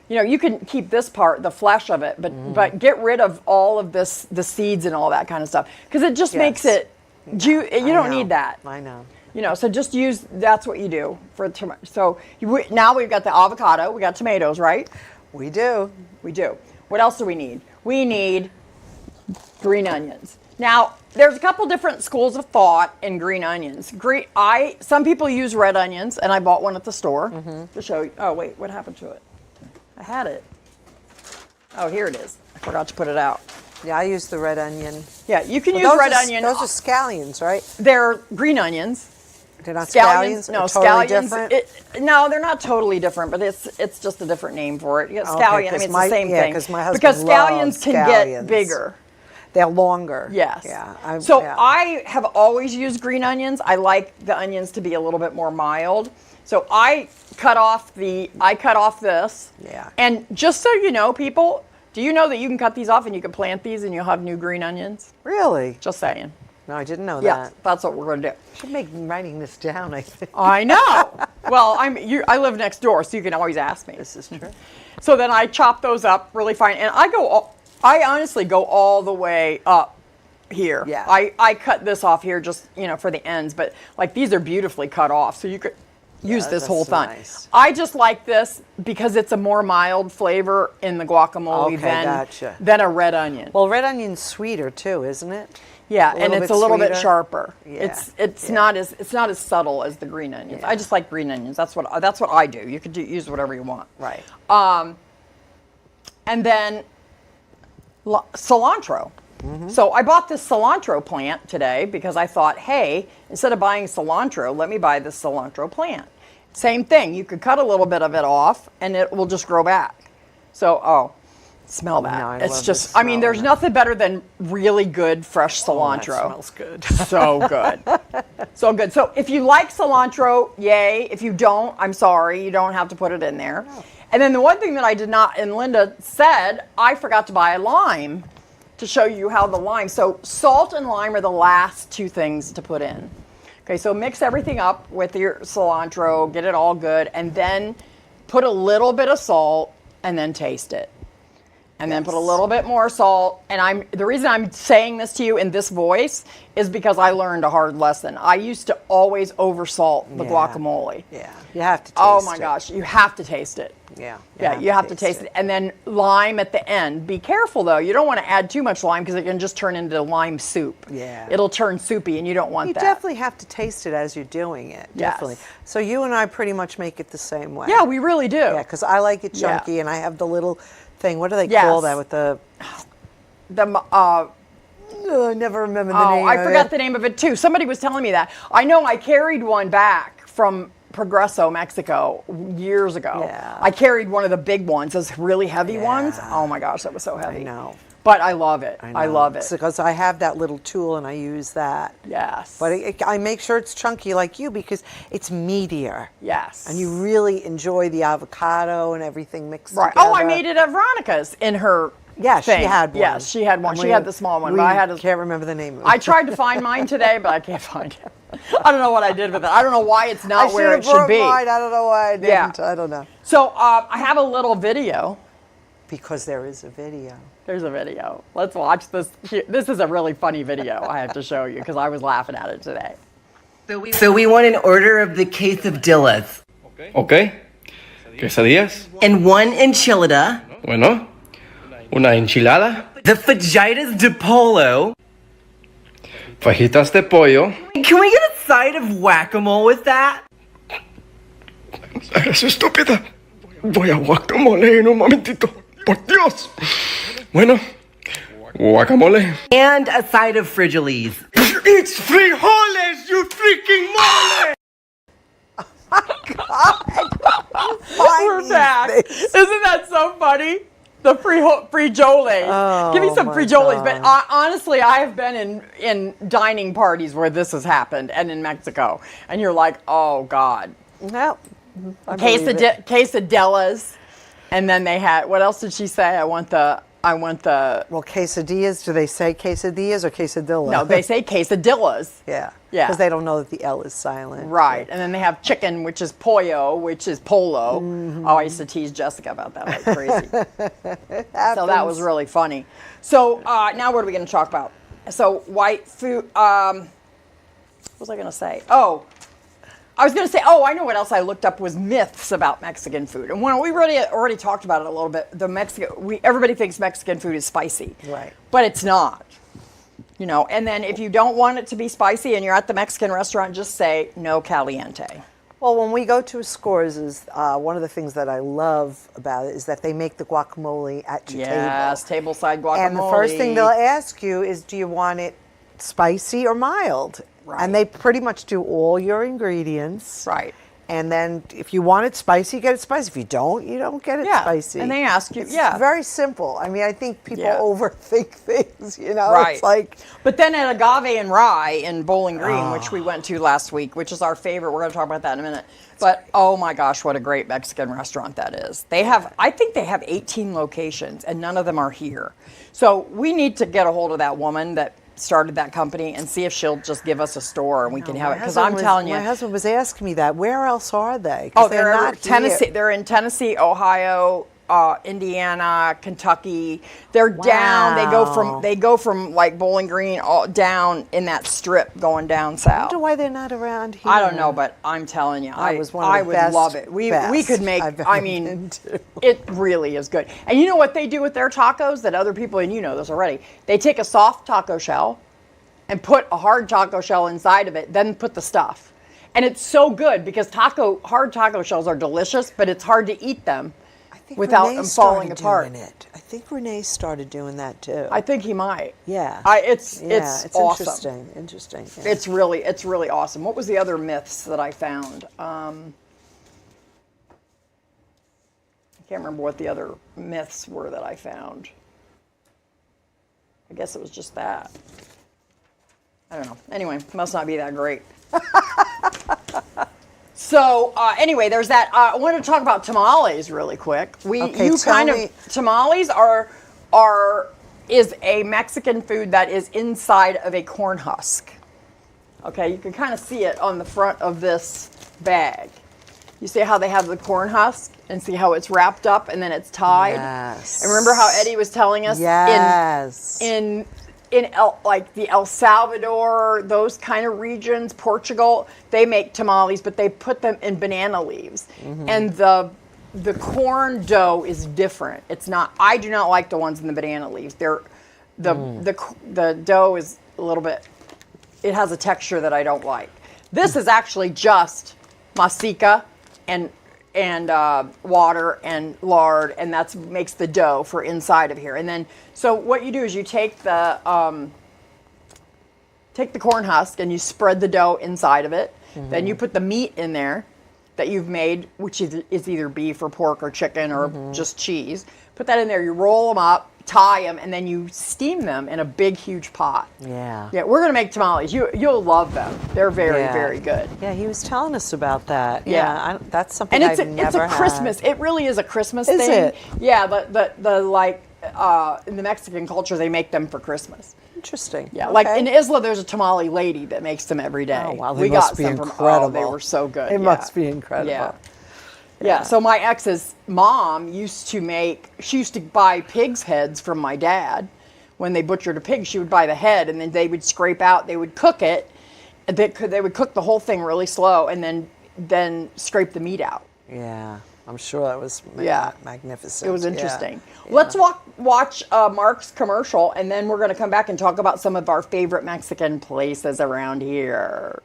You know, you can keep this part, the flesh of it, but get rid of all of the seeds and all that kind of stuff because it just makes it. You don't need that. I know. You know, so just that's what you do for tomato. So now we've got the avocado, we got tomatoes, right? We do. We do. What else do we need? We need green onions. Now, there's a couple different schools of thought in green onions. Some people use red onions, and I bought one at the store to show you. Oh, wait, what happened to it? I had it. Oh, here it is. I forgot to put it out. Yeah, I use the red onion. Yeah, you can use red onion. Those are scallions, right? They're green onions. They're not scallions? No, totally scallions. Different? No, they're not totally different, but it's just a different name for it. You got scallion. I mean, it's the same thing. Because my husband because scallions loves can get bigger. They're longer. Yes. Yeah. I have always used green onions. I like the onions to be a little bit more mild. So I cut off this. Yeah. And just so you know, people, do you know that you can cut these off and you can plant these and you'll have new green onions? Really? Just saying. No, I didn't know that. Yeah, that's what we're going to do. I should make writing this down, I think. I know. Well, I live next door, so you can always ask me. This is true. So then I chop those up really fine, and I honestly go all the way up here. Yeah. I cut this off here just for the ends, but like these are beautifully cut off, so you could use this whole thing. Nice. I just like this because it's a more mild flavor in the guacamole than a red onion. Well, red onion's sweeter too, isn't it? Yeah, and it's a little bit sharper. Yeah. It's not as subtle as the green onions. Yeah. I just like green onions. That's what I do. You could use whatever you want. Right. And then cilantro. Mm-hmm. So I bought this cilantro plant today because I thought, hey, instead of buying cilantro, let me buy this cilantro plant. Same thing. You could cut a little bit of it off, and it will just grow back. So, smell that. No, it's just, I mean, there's nothing better than really good fresh cilantro. That smells good. So good. So good. So if you like cilantro, yay. If you don't, I'm sorry. You don't have to put it in there. No. And then the one thing that I did not, and Linda said, I forgot to buy a lime to show you how the lime. So salt and lime are the last two things to put in. Okay, so mix everything up with your cilantro, get it all good, and then put a little bit of salt and then taste it. And then put a little bit more salt. And the reason I'm saying this to you in this voice is because I learned a hard lesson. I used to always oversalt the guacamole. Yeah, you have to taste it. Oh my gosh, you have to taste it. Yeah. You have to taste it. And then lime at the end. Be careful though. You don't want to add too much lime because it can just turn into lime soup. Yeah. It'll turn soupy and you don't want that. You definitely have to taste it as you're doing it. Yes. Definitely. So you and I pretty much make it the same way. Yeah, we really do. Yeah, because I like it chunky and I have the little thing. What do they call that with the I never remember the name. I forgot the name of it too. Somebody was telling me that. I know I carried one back from Progreso, Mexico, years ago. Yeah. I carried one of the big ones, those really heavy ones. Oh my gosh, that was so heavy. I know. But I love it. I love it. It's because I have that little tool and I use that. Yes. But I make sure it's chunky like you because it's meatier. Yes. And you really enjoy the avocado and everything mixed right. together. Oh, I made it at Veronica's in her thing. She had one. Yes, she had one. She had the small one, but I had a... can't remember the name of it. I tried to find mine today, but I can't find it. I don't know what I did with it. I don't know why it's not where it should be. Mine. I don't know why I didn't. I don't know. So I have a little video. Because there is a video. There's a video. Let's watch this. This is a really funny video I have to show you because I was laughing at it today. So we want an order of the quesadillas. Okay. Quesadillas. And one enchilada. Bueno. Una enchilada. The fajitas de polo. Fajitas de pollo. Can we get a side of guacamole with that? Eres estúpida. Voy a guacamole en un momentito. Por Dios. Bueno. Guacamole. And a side of frijoles. It's frijoles, you freaking mole! We're back. Isn't that so funny? The frijoles. Oh, give me some my frijoles. But God. honestly, I have been in dining parties where this has happened, and in Mexico, and you're like, oh God. Well, Quesadillas, and then they had. What else did she say? I want the. Well, quesadillas. Do they say quesadillas or quesadilla? No, they say quesadillas. Yeah. Yeah. Because they don't know that the L is silent. Right, and then they have chicken, which is pollo, which is polo. Mm-hmm. Oh, I used to tease Jessica about that like crazy. So that was really funny. So now what are we going to talk about? So white food. What was I going to say? Oh, I was going to say. Oh, I know what else I looked up was myths about Mexican food, and when we already talked about it a little bit. Everybody thinks Mexican food is spicy, right? But it's not. You know, and then if you don't want it to be spicy and you're at the Mexican restaurant, just say no caliente. Well, when we go to Scores's, one of the things that I love about it is that they make the guacamole at your table. Yes, tableside guacamole. And the first thing they'll ask you is, do you want it spicy or mild? Right. And they pretty much do all your ingredients. Right. And then if you want it spicy, get it spicy. If you don't get it spicy. And they ask you, It's very simple. I mean, I think people overthink things, you know? Right. It's like... But then at Agave and Rye in Bowling Green, which we went to last week, which is our favorite. We're going to talk about that in a minute. But, oh my gosh, what a great Mexican restaurant that is. I think they have 18 locations, and none of them are here. So we need to get a hold of that woman that started that company and see if she'll just give us a store and we can have it. Because I'm telling you, my husband was asking me that. Where else are they? Oh, they're not Tennessee. here. They're in Tennessee, Ohio, Indiana, Kentucky. They're down. They go from like Bowling Green all down in that strip going down south. I wonder why they're not around here. I don't know, but I'm telling you, I would love it. We could make. I mean, it really is good. And you know what they do with their tacos that other people, and you know this already. They take a soft taco shell and put a hard taco shell inside of it, then put the stuff. And it's so good because hard taco shells are delicious, but it's hard to eat them without them falling apart. I think Renee started doing that too. I think he might. Yeah. It's awesome. Interesting. Yeah. It's really awesome. What was the other myths that I found? I can't remember what the other myths were that I found. I guess it was just that. I don't know. Anyway, must not be that great. So anyway, there's that. I wanted to talk about tamales really quick. Tamales is a Mexican food that is inside of a corn husk. Okay, you can kind of see it on the front of this bag. You see how they have the corn husk and see how it's wrapped up and then it's tied? Yes. And remember how Eddie was telling us in the El Salvador, those kind of regions, Portugal, they make tamales, but they put them in banana leaves. Mm-hmm. And the corn dough is different. It's not. I do not like the ones in the banana leaves. The dough is a little bit. It has a texture that I don't like. This is actually just masica and water and lard, and that makes the dough for inside of here. And then, so what you do is you take the corn husk and you spread the dough inside of it. Mm-hmm. Then you put the meat in there that you've made, which is either beef or pork or chicken or just cheese. Put that in there. You roll them up, tie them, and then you steam them in a big, huge pot. Yeah. Yeah, we're gonna make tamales. You'll love them. They're very, very good. Yeah, he was telling us about that. Yeah, that's something and I've never had. It's a Christmas. It really is a Christmas thing. Is it? Yeah, the like in the Mexican culture, they make them for Christmas. Interesting. Yeah, like in Isla, there's a tamale lady that makes them every day. Oh, wow, they must be incredible. They were so good. It must be incredible. Yeah, so my ex's mom used to buy pig's heads from my dad. When they butchered a pig, she would buy the head, and then they would they would cook it. They would cook the whole thing really slow, and then scrape the meat out. Yeah, I'm sure that was magnificent. It was interesting. Yeah. Let's watch Mark's commercial, and then we're going to come back and talk about some of our favorite Mexican places around here.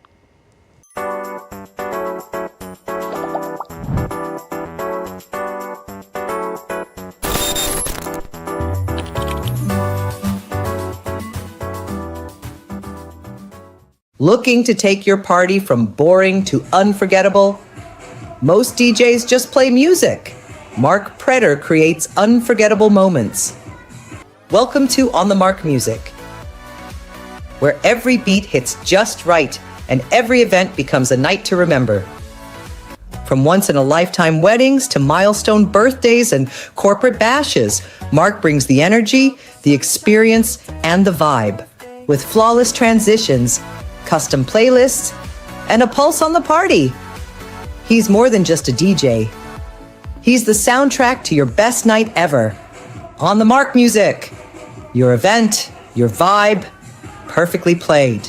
Looking to take your party from boring to unforgettable? Most DJs just play music. Mark Pretter creates unforgettable moments. Welcome to On the Mark Music, where every beat hits just right and every event becomes a night to remember. From once-in-a-lifetime weddings to milestone birthdays and corporate bashes, Mark brings the energy, the experience, and the vibe. With flawless transitions, custom playlists, and a pulse on the party. He's more than just a DJ. He's the soundtrack to your best night ever. On the Mark Music. Your event, your vibe, perfectly played.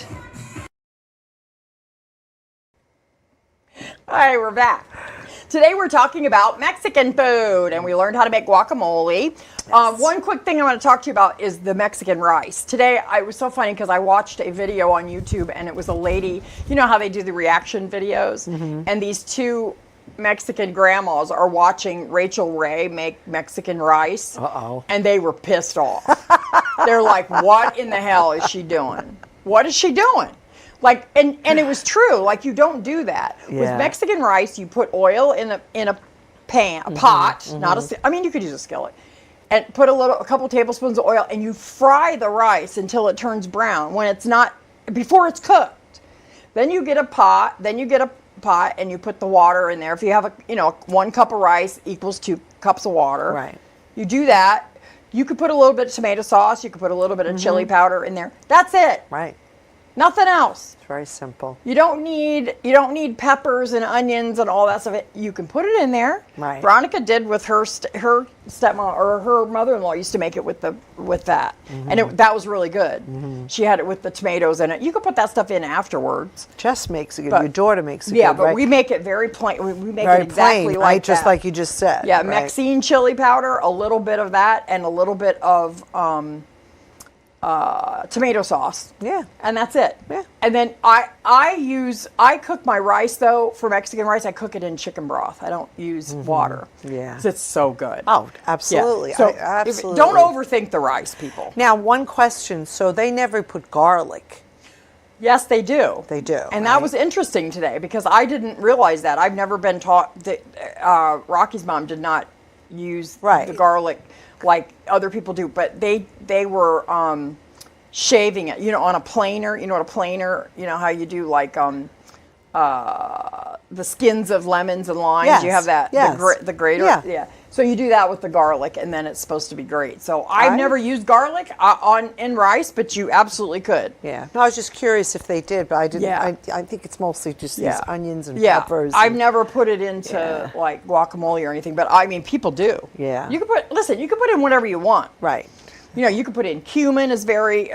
Hi, we're back. Today we're talking about Mexican food, and we learned how to make guacamole. One quick thing I want to talk to you about is the Mexican rice. Today, it was so funny because I watched a video on YouTube, and it was a lady, you know how they do the reaction videos? Mm-hmm. And these two Mexican grandmas are watching Rachel Ray make Mexican rice. Uh-oh. And they were pissed off. They're like, what in the hell is she doing? What is she doing? Like, and it was true. Like, you don't do that. Yeah. With Mexican rice, you put oil in a pan, a pot, not a. I mean, you could use a skillet, and put a couple tablespoons of oil, and you fry the rice until it turns brown. When it's not, before it's cooked, then you get a pot. And you put the water in there. If you have 1 cup of rice equals 2 cups of water. Right. You do that. You could put a little bit of tomato sauce. You could put a little bit of chili powder in there. That's it. Right. Nothing else. It's very simple. You don't need peppers and onions and all that stuff. You can put it in there. Right. Veronica did with her stepmom, or her mother-in-law used to make it with that, and that was really good. Mm-hmm. She had it with the tomatoes in it. You could put that stuff in afterwards. Jess makes it good. Your daughter makes it good. Yeah, but right? we make it very plain. We make very it exactly plain, like right? that. Just like you just said. Yeah, right? Mexican chili powder, a little bit of that, and a little bit of tomato sauce. Yeah. And that's it. Yeah. And then I cook my rice, though, for Mexican rice, I cook it in chicken broth. I don't use water. Yeah. 'Cause it's so good. Oh, absolutely. Yeah. So absolutely. don't overthink the rice, people. Now, one question. So they never put garlic. Yes, they do. They do. And that was interesting today because I didn't realize that. I've never been taught that Rocky's mom did not use the garlic like other people do, but they were shaving it, on a planer. You know what a planer? You know how you do like the skins of lemons and limes. Yes. You have that the grater. Yeah. So you do that with the garlic, and then it's supposed to be great. So I've never used garlic in rice, but you absolutely could. Yeah. No, I was just curious if they did, but I didn't. Yeah. I think it's mostly just these onions and peppers. I've never put it into like guacamole or anything, but I mean, people do. Yeah. You can put in whatever you want. Right. You can put in cumin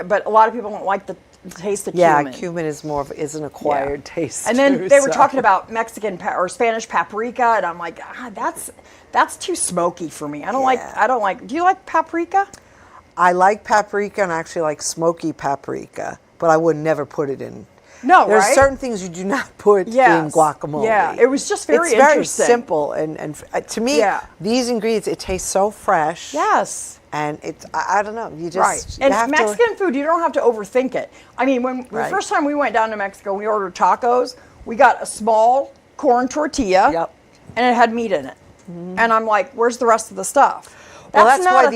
but a lot of people don't like the taste of cumin. Yeah, cumin is an acquired taste. And then they were talking about Mexican or Spanish paprika, and I'm like, that's too smoky for me. I don't like. Do you like paprika? I like paprika, and I actually like smoky paprika, but I would never put it in. No, There's right? certain things you do not put in guacamole. Yeah, it was just very It's very interesting. simple, and to me, these ingredients, it tastes so fresh. Yes. And it's, I don't know, you just Right. you And have Mexican food, you don't have to overthink it. I mean, when the first time we went down to Mexico, we ordered tacos. We got a small corn tortilla, and it had meat in it. And I'm like, where's the rest of the stuff? Well, that's why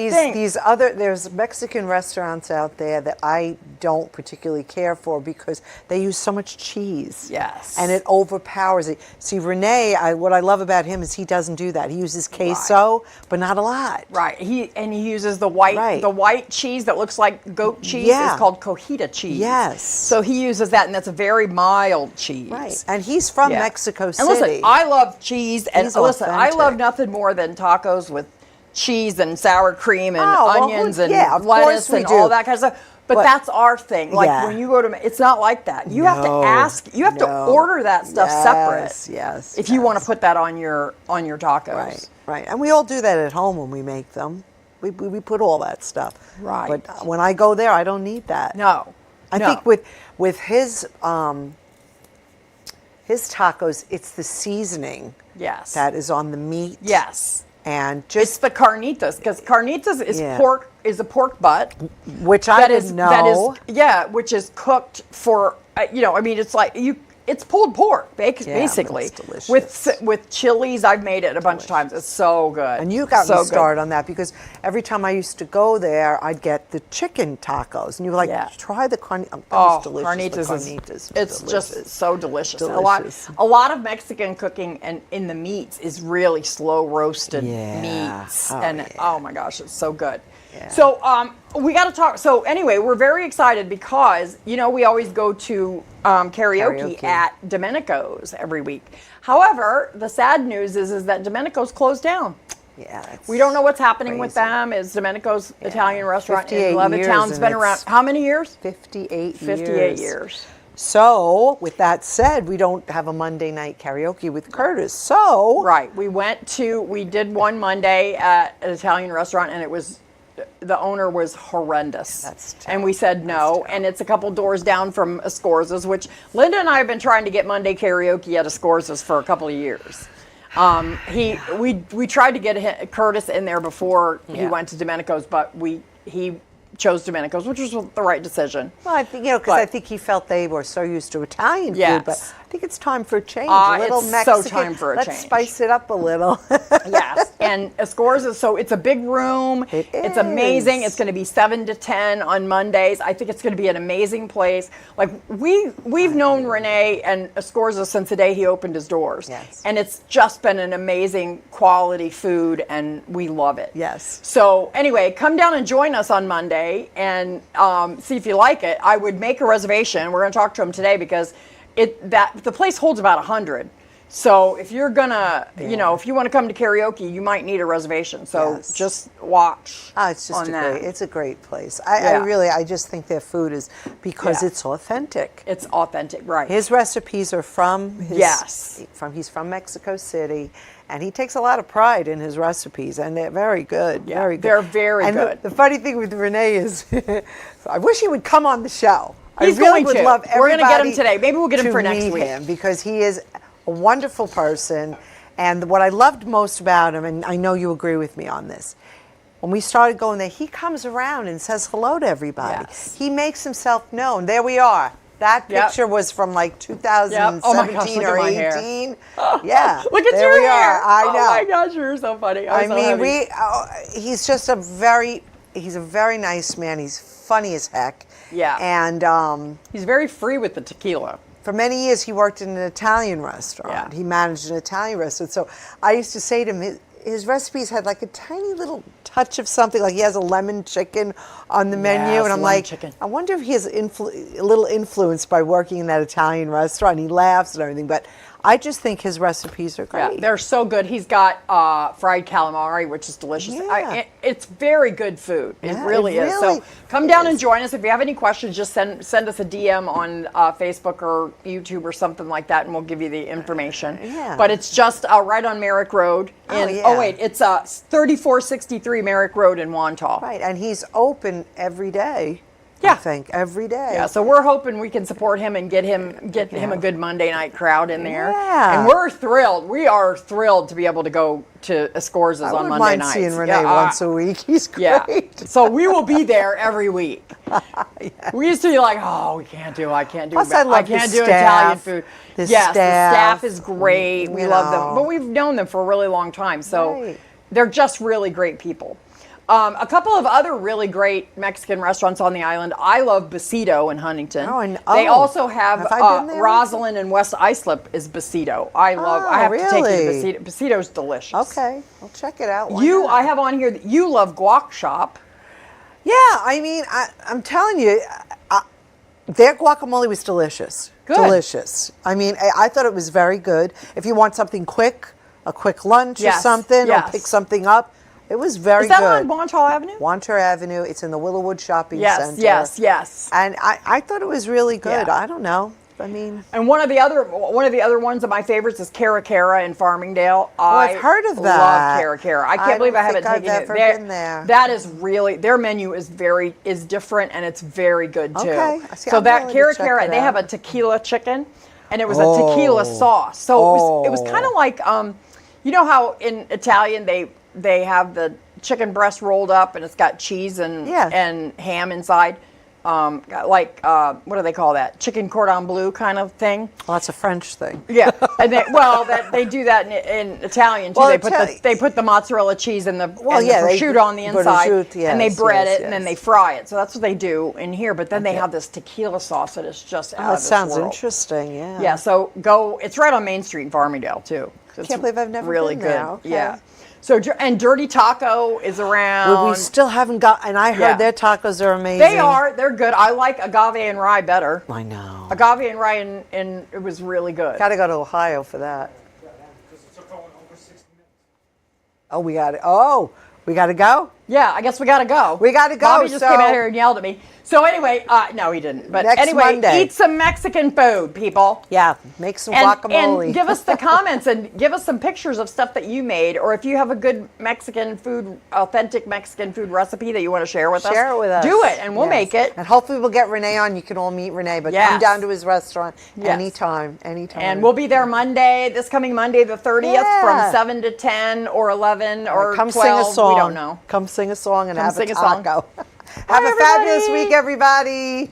there's Mexican restaurants out there that I don't particularly care for because they use so much cheese. Yes. And it overpowers it. See, Rene, what I love about him is he doesn't do that. He uses queso, but not a lot. Right. He uses the white cheese that looks like goat cheese. Yeah. It's called cojita cheese. Yes. So he uses that, and that's a very mild cheese. Right. And he's from Mexico City. And listen, I love cheese, and He's listen, I authentic. love nothing more than tacos with cheese and sour cream and well, onions and of lettuce course we and do. all that kind of stuff. But that's our thing. Like Yeah. when you go to, it's not like that. You have to ask. You have to order that stuff separate. Yes. If you want to put that on your tacos. Right. Right. And we all do that at home when we make them. We put all that stuff. Right. But when I go there, I don't need that. No. I think with his tacos, it's the seasoning. Yes. That is on the meat. Yes. And It's the carnitas, because carnitas is pork, is a pork butt. Which I didn't know. Which is cooked for, I mean, it's like, it's pulled pork, basically. It's delicious. With chilies. I've made it a bunch of times. It's so good. And you got so me started on that because every time I used to go there, I'd get the chicken tacos. And you were like, try the carnitas. Oh, delicious. carnitas it's just so delicious. Delicious. A lot of Mexican cooking and in the meats is really slow roasted meats. Oh my gosh, it's so good. Yeah. So we got to talk. So anyway, we're very excited because, we always go to karaoke at Domenico's every week. However, the sad news is that Domenico's closed down. Yeah, we don't know what's happening with them. Is Domenico's Italian restaurant in Levittown's been around how many years? 58 years. So, with that said, we don't have a Monday night karaoke with Curtis. So, right, we did one Monday at an Italian restaurant, and the owner was horrendous. That's terrible. And we said no, and it's a couple doors down from Escorza's, which Linda and I have been trying to get Monday karaoke at Escorza's for a couple of years. We tried to get Curtis in there before he went to Domenico's, but he chose Domenico's, which was the right decision. Well, I think, because I think he felt they were so used to Italian food, but I think it's time for a change. A little it's Mexican. so time for a Let's change. spice it up a little. Yes, and Escorza, so it's a big room. It's amazing. It's going to be 7 to 10 on Mondays. I think it's going to be an amazing place. Like we've known Rene and Escorza since the day he opened his doors. Yes. And it's just been an amazing quality food, and we love it. Yes. So anyway, come down and join us on Monday and see if you like it. I would make a reservation. We're going to talk to him today because the place holds about 100. So if you're gonna, if you want to come to karaoke, you might need a reservation. So just watch. It's just it's a great place. I just think their food is because it's authentic. It's authentic, right? His recipes are from he's from Mexico City, and he takes a lot of pride in his recipes, and they're very good. Yeah, very good. They're very good. The funny thing with Rene is, I wish he would come on the show. He's I really going would to. love everybody. We're going to get him today. Maybe we'll get him for next meet week. him because he is a wonderful person. And what I loved most about him, and I know you agree with me on this, when we started going there, he comes around and says hello to everybody. Yes. He makes himself known. There we are. That picture was from like 2017 Oh my gosh, look or at my 18. Yeah. Look at there your we hair. are. I know. Oh my gosh, you're so funny. He's just he's a very nice man. He's funny as heck. Yeah. And he's very free with the tequila. For many years, he worked in an Italian restaurant. Yeah. He managed an Italian restaurant. So I used to say to him, his recipes had like a tiny little touch of something. Like he has a lemon chicken on the menu. And I'm like, I wonder if he has a little influence by working in that Italian restaurant. He laughs and everything. But I just think his recipes are great. Yeah, they're so good. He's got fried calamari, which is delicious. Yeah. It's very good food. It really is. So come down and join us. If you have any questions, just send us a DM on Facebook or YouTube or something like that, and we'll give you the information. But it's just right on Merrick Road. It's 3463 Merrick Road in Wantagh. Right, and he's open every day. I think, every day. Yeah, so we're hoping we can support him and get him a good Monday night crowd in there. Yeah. And we're thrilled. We are thrilled to be able to go to Escorza's on Monday nights. I wouldn't mind seeing Renee once a week. He's great. Yeah. So we will be there every week. We used to be like, oh, I can't do Plus, I love can't the do staff. Italian food. The yes, staff. the staff is great. We love them. know. But we've known them for a really long time. So Right. they're just really great people. A couple of other really great Mexican restaurants on the island. I love Besito in Huntington. They also have I been there? Rosalind and West Islip is Besito. I have to take you to Besito. Besito's delicious. Okay, I'll check it out. I have on here that you love Guac Shop. Yeah, I mean, I'm telling you, their guacamole was delicious. Good. Delicious. I mean, I thought it was very good. If you want something quick, a quick lunch or something, or pick something up, it was very good. Is that on Wanchal Avenue? Wanchal Avenue. It's in the Willowwood Shopping Center. Yes. And I thought it was really good. Yeah. I don't know. I mean, and one of the other ones of my favorites is Cara Cara in Farmingdale. I've heard of that. Love Cara Cara. I can't believe I haven't taken it. I've been there. That is really, their menu is different and it's very good too. Okay. So that Cara Cara, they have a tequila chicken, and it was a tequila sauce. So it was kind of like, you know how in Italian they have the chicken breast rolled up and it's got cheese and ham inside. What do they call that? Chicken cordon bleu kind of thing. Well, that's a French thing. Yeah, and they do that in Italian too. Well, they put the mozzarella cheese and the prosciutto on the inside, and they bread it and then they fry it. So that's what they do in here. But then they have this tequila sauce that is just out of this sounds world. interesting. Yeah. Yeah. So go. It's right on Main Street in Farmingdale too. I can't believe I've never really been good. there. Okay. Yeah. So, and Dirty Taco is around. Well, we still haven't got, and I heard their tacos are amazing. They're good. I like agave and rye better. I know. Agave and rye, and it was really good. Got to go to Ohio for that. Oh, we got it. Oh, we got to go? Yeah, I guess we got to go. We got to go. Bobby just came out here and yelled at me. So anyway, no, he didn't. But next anyway, Monday. Eat some Mexican food, people. Yeah, make some guacamole. And give us the comments and give us some pictures of stuff that you made, or if you have a good Mexican food, authentic Mexican food recipe that you want to share with us. Share it with us. Do it, and we'll make it. And hopefully we'll get Renee on. You can all meet Renee, but come down to his restaurant anytime. And we'll be there this coming Monday, the 30th, from 7 to 10 or 11 or come 12. Sing a song. We don't know. Come sing a song and have a sing a song. Have a fabulous week, everybody.